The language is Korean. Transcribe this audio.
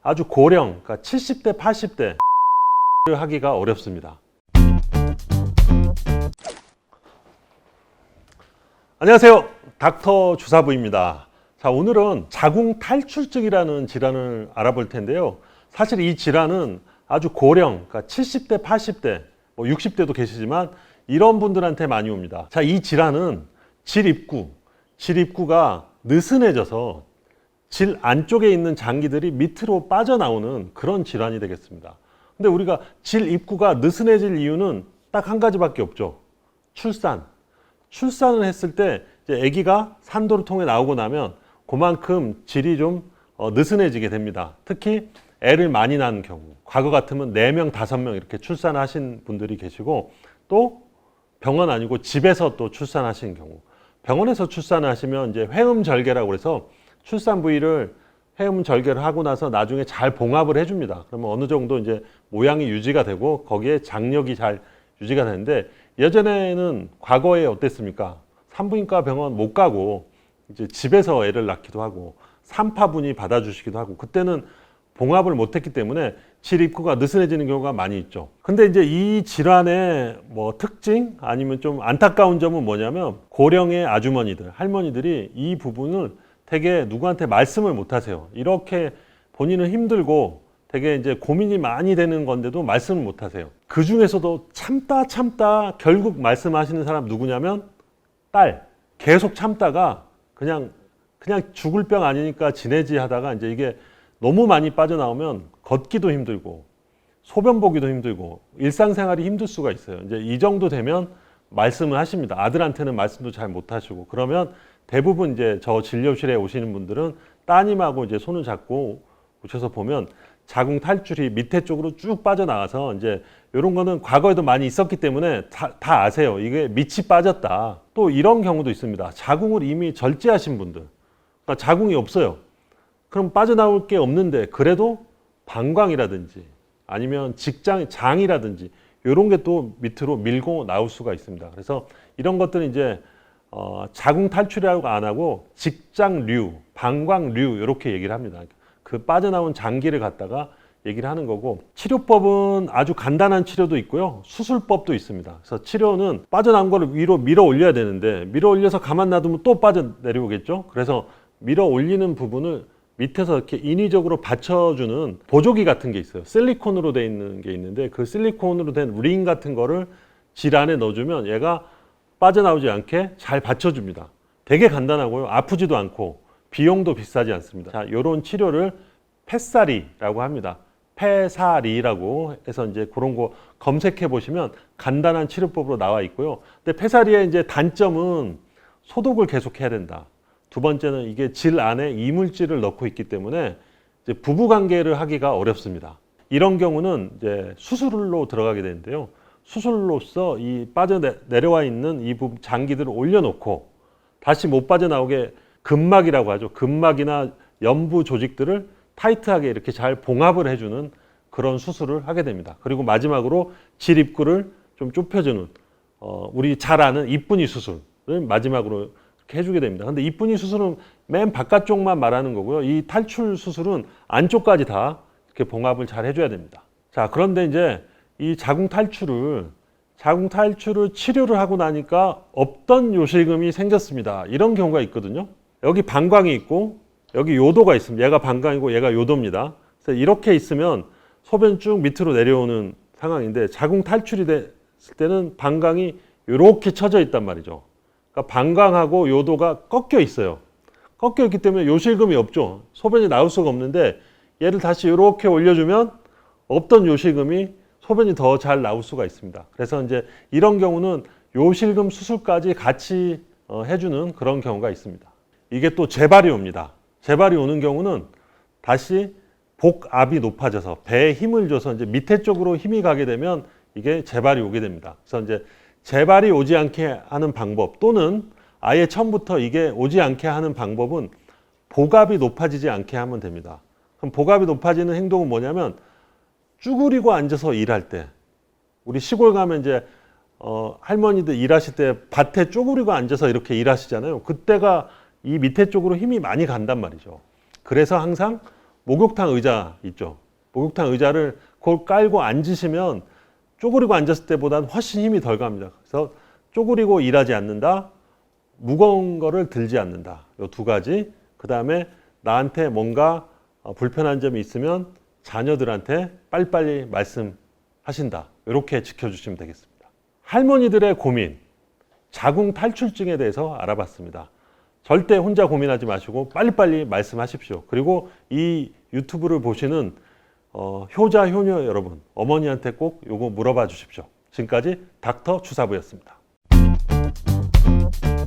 아주 고령, 그러니까 70대, 80대 하기가 어렵습니다. 안녕하세요. 닥터 주사부입니다. 자, 오늘은 자궁탈출증이라는 질환을 알아볼 텐데요. 사실 이 질환은 아주 고령, 그러니까 70대, 80대, 60대도 계시지만 이런 분들한테 많이 옵니다. 자, 이 질환은 질입구가 느슨해져서 질 안쪽에 있는 장기들이 밑으로 빠져나오는 그런 질환이 되겠습니다. 근데 우리가 질 입구가 느슨해질 이유는 딱 한 가지밖에 없죠. 출산을 했을 때 이제 아기가 산도를 통해 나오고 나면 그만큼 질이 좀 느슨해지게 됩니다. 특히 애를 많이 낳은 경우, 과거 같으면 4명, 5명 이렇게 출산하신 분들이 계시고, 또 병원 아니고 집에서 또 출산하신 경우, 병원에서 출산하시면 이제 회음절개라고 해서 출산 부위를 회음절개를 하고 나서 나중에 잘 봉합을 해줍니다. 그러면 어느 정도 이제 모양이 유지가 되고 거기에 장력이 잘 유지가 되는데, 예전에는 과거에 어땠습니까? 산부인과 병원 못 가고 이제 집에서 애를 낳기도 하고 산파분이 받아주시기도 하고, 그때는 봉합을 못했기 때문에 질 입구가 느슨해지는 경우가 많이 있죠. 근데 이제 이 질환의 특징 아니면 좀 안타까운 점은 뭐냐면, 고령의 아주머니들, 할머니들이 이 부분을 되게 누구한테 말씀을 못 하세요. 이렇게 본인은 힘들고 되게 이제 고민이 많이 되는 건데도 말씀을 못 하세요. 그 중에서도 참다 결국 말씀하시는 사람 누구냐면 딸. 계속 참다가 그냥 죽을 병 아니니까 지내지 하다가 이제 이게 너무 많이 빠져나오면 걷기도 힘들고 소변 보기도 힘들고 일상생활이 힘들 수가 있어요. 이제 이 정도 되면 말씀을 하십니다. 아들한테는 말씀도 잘 못 하시고, 그러면 대부분 이제 저 진료실에 오시는 분들은 따님하고 이제 손을 잡고 오셔서 보면 자궁 탈출이 밑에 쪽으로 쭉 빠져나가서, 이제 이런 거는 과거에도 많이 있었기 때문에 다 아세요. 이게 밑이 빠졌다. 또 이런 경우도 있습니다. 자궁을 이미 절제하신 분들, 그러니까 자궁이 없어요. 그럼 빠져나올 게 없는데 그래도 방광이라든지 아니면 장이라든지 이런 게 또 밑으로 밀고 나올 수가 있습니다. 그래서 이런 것들은 이제 자궁 탈출이라고 안 하고 직장류, 방광류 이렇게 얘기를 합니다. 그 빠져나온 장기를 갖다가 얘기를 하는 거고, 치료법은 아주 간단한 치료도 있고요, 수술법도 있습니다. 그래서 치료는 빠져나온 거를 위로 밀어 올려야 되는데, 밀어 올려서 가만 놔두면 또 빠져 내려오겠죠. 그래서 밀어 올리는 부분을 밑에서 이렇게 인위적으로 받쳐주는 보조기 같은 게 있어요. 실리콘으로 돼 있는 게 있는데, 그 실리콘으로 된 링 같은 거를 질 안에 넣어주면 얘가 빠져나오지 않게 잘 받쳐줍니다. 되게 간단하고요, 아프지도 않고 비용도 비싸지 않습니다. 자, 이런 치료를 패사리라고 합니다. 패사리라고 해서 이제 그런 거 검색해 보시면 간단한 치료법으로 나와 있고요. 근데 패사리의 이제 단점은 소독을 계속 해야 된다. 두 번째는 이게 질 안에 이물질을 넣고 있기 때문에 이제 부부 관계를 하기가 어렵습니다. 이런 경우는 이제 수술로 들어가게 되는데요. 수술로서 이 내려와 있는 이 부분 장기들을 올려놓고 다시 못 빠져나오게 근막이라고 하죠. 근막이나 연부 조직들을 타이트하게 이렇게 잘 봉합을 해주는 그런 수술을 하게 됩니다. 그리고 마지막으로 질 입구를 좀 좁혀주는 우리 잘 아는 이쁜이 수술을 마지막으로 이렇게 해주게 됩니다. 근데 이쁜이 수술은 맨 바깥쪽만 말하는 거고요. 이 탈출 수술은 안쪽까지 다 이렇게 봉합을 잘 해줘야 됩니다. 자, 그런데 이제 이 자궁 탈출을 치료를 하고 나니까 없던 요실금이 생겼습니다. 이런 경우가 있거든요. 여기 방광이 있고 여기 요도가 있습니다. 얘가 방광이고 얘가 요도입니다. 그래서 이렇게 있으면 소변 쭉 밑으로 내려오는 상황인데, 자궁 탈출이 됐을 때는 방광이 이렇게 쳐져 있단 말이죠. 그러니까 방광하고 요도가 꺾여 있어요. 꺾여 있기 때문에 요실금이 없죠. 소변이 나올 수가 없는데, 얘를 다시 이렇게 올려주면 없던 요실금이 소변이 더 잘 나올 수가 있습니다. 그래서 이제 이런 경우는 요실금 수술까지 같이 해주는 그런 경우가 있습니다. 이게 또 재발이 옵니다. 재발이 오는 경우는 다시 복압이 높아져서 배에 힘을 줘서 이제 밑에 쪽으로 힘이 가게 되면 이게 재발이 오게 됩니다. 그래서 이제 재발이 오지 않게 하는 방법, 또는 아예 처음부터 이게 오지 않게 하는 방법은 복압이 높아지지 않게 하면 됩니다. 그럼 복압이 높아지는 행동은 뭐냐면, 쭈그리고 앉아서 일할 때, 우리 시골 가면 이제 할머니들 일하실 때 밭에 쭈그리고 앉아서 이렇게 일하시잖아요. 그때가 이 밑에 쪽으로 힘이 많이 간단 말이죠. 그래서 항상 목욕탕 의자 있죠. 목욕탕 의자를 그걸 깔고 앉으시면 쪼그리고 앉았을 때보다는 훨씬 힘이 덜 갑니다. 그래서 쪼그리고 일하지 않는다, 무거운 거를 들지 않는다. 이 두 가지. 그 다음에 나한테 뭔가 불편한 점이 있으면 자녀들한테 빨리빨리 말씀하신다. 이렇게 지켜주시면 되겠습니다. 할머니들의 고민, 자궁 탈출증에 대해서 알아봤습니다. 절대 혼자 고민하지 마시고 빨리빨리 말씀하십시오. 그리고 이 유튜브를 보시는 효자, 효녀 여러분, 어머니한테 꼭 요거 물어봐 주십시오. 지금까지 닥터 주사부였습니다.